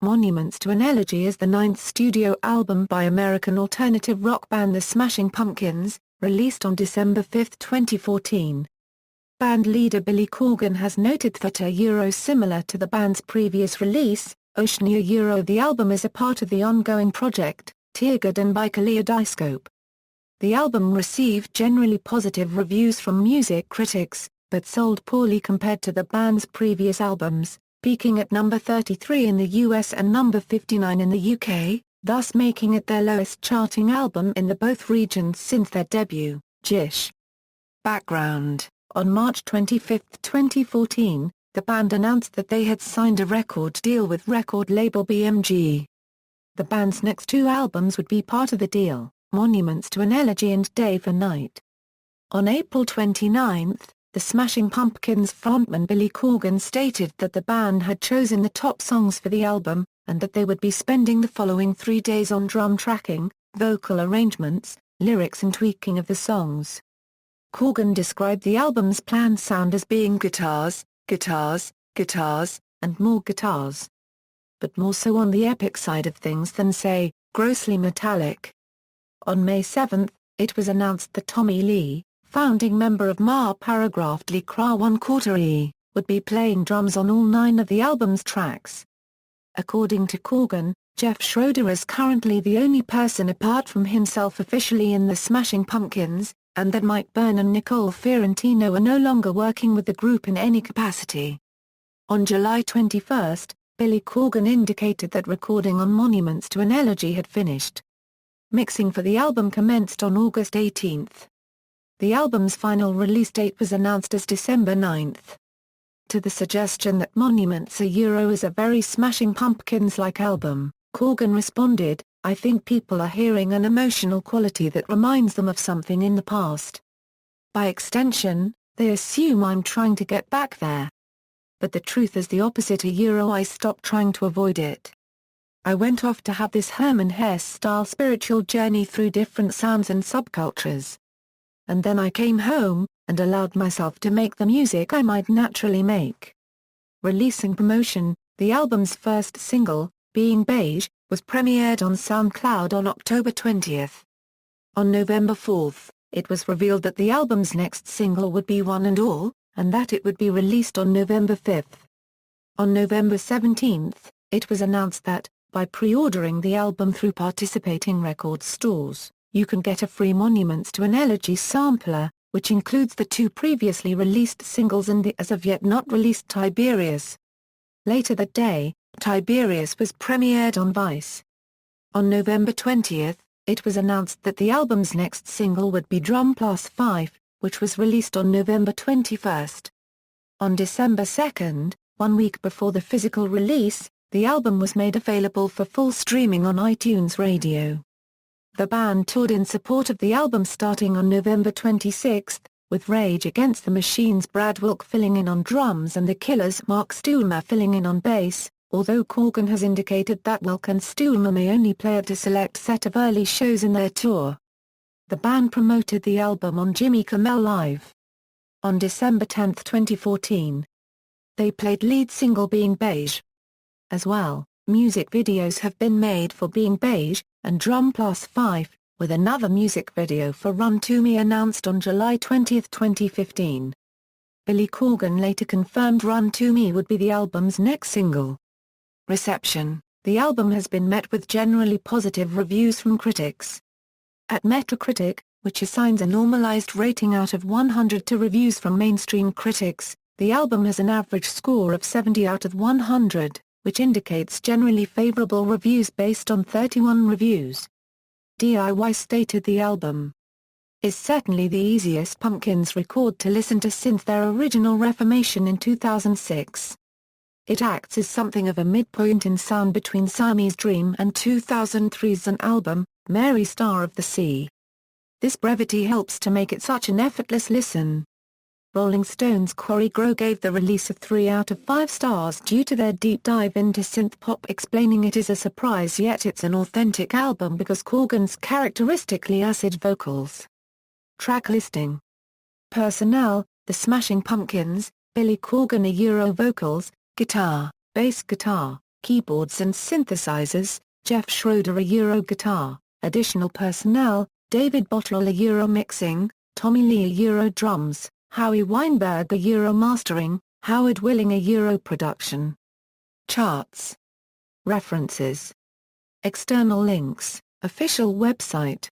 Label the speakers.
Speaker 1: Monuments to an Elegy is the ninth studio album by American alternative rock band The Smashing Pumpkins, released on December 5, 2014. Band leader Billy Corgan has noted that similar to the band's previous release, Oceania the album is a part of the ongoing project, Teargarden by Kaleidyscope. The album received generally positive reviews from music critics, but sold poorly compared to the band's previous albums, peaking at number 33 in the US and number 59 in the UK, thus making it their lowest charting album in the both regions since their debut. Gish. Background: on March 25, 2014, the band announced that they had signed a record deal with record label BMG. The band's next two albums would be part of the deal, Monuments to an Elegy and Day for Night. On April 29, The Smashing Pumpkins frontman Billy Corgan stated that the band had chosen the top songs for the album, and that they would be spending the following 3 days on drum tracking, vocal arrangements, lyrics and tweaking of the songs. Corgan described the album's planned sound as being guitars, guitars, guitars, and more guitars. But more so on the epic side of things than say, grossly metallic. On May 7, it was announced that Tommy Lee, founding member of Ma Paragraphed Lee Kra 1/4 E, would be playing drums on all 9 of the album's tracks. According to Corgan, Jeff Schroeder is currently the only person apart from himself officially in the Smashing Pumpkins, and that Mike Byrne and Nicole Fiorentino are no longer working with the group in any capacity. On July 21, Billy Corgan indicated that recording on Monuments to an Elegy had finished. Mixing for the album commenced on August 18. The album's final release date was announced as December 9. To the suggestion that Monuments is a very Smashing Pumpkins-like album, Corgan responded, "I think people are hearing an emotional quality that reminds them of something in the past. By extension, they assume I'm trying to get back there. But the truth is the opposite. I stopped trying to avoid it. I went off to have this Herman Hesse-style spiritual journey through different sounds and subcultures. And then I came home, and allowed myself to make the music I might naturally make." Releasing promotion, the album's first single, Being Beige, was premiered on SoundCloud on October 20. On November 4, it was revealed that the album's next single would be One and All, and that it would be released on November 5. On November 17, it was announced that, by pre-ordering the album through participating record stores, you can get a free Monuments to an Elegy sampler, which includes the 2 previously released singles and the as-of-yet not released Tiberius. Later that day, Tiberius was premiered on Vice. On November 20, it was announced that the album's next single would be Drum Plus 5, which was released on November 21. On December 2, 1 week before the physical release, the album was made available for full streaming on iTunes Radio. The band toured in support of the album starting on November 26, with Rage Against the Machine's Brad Wilk filling in on drums and The Killers' Mark Stuhlmer filling in on bass, although Corgan has indicated that Wilk and Stuhlmer may only play at a select set of early shows in their tour. The band promoted the album on Jimmy Kimmel Live. On December 10, 2014, they played lead single Being Beige. As well, music videos have been made for Being Beige and Drum Plus 5, with another music video for Run To Me announced on July 20, 2015. Billy Corgan later confirmed Run To Me would be the album's next single. Reception: the album has been met with generally positive reviews from critics. At Metacritic, which assigns a normalized rating out of 100 to reviews from mainstream critics, the album has an average score of 70 out of 100, which indicates generally favorable reviews based on 31 reviews. DIY stated the album is certainly the easiest Pumpkins record to listen to since their original reformation in 2006. It acts as something of a midpoint in sound between Siamese Dream and 2003's An album, Mary Star of the Sea. This brevity helps to make it such an effortless listen. Rolling Stone's Corey Groh gave the release a 3 out of 5 stars due to their deep dive into synth-pop, explaining it is a surprise yet it's an authentic album because Corgan's characteristically acid vocals. Track listing. Personnel: The Smashing Pumpkins, Billy Corgan vocals, guitar, bass guitar, Keyboards and synthesizers, Jeff Schroeder Euro guitar, additional personnel, David Bottrell Euro mixing, Tommy Lee Euro drums, Howie Weinberg Euro mastering, Howard Willing Euro production. Charts. References. External links, official website.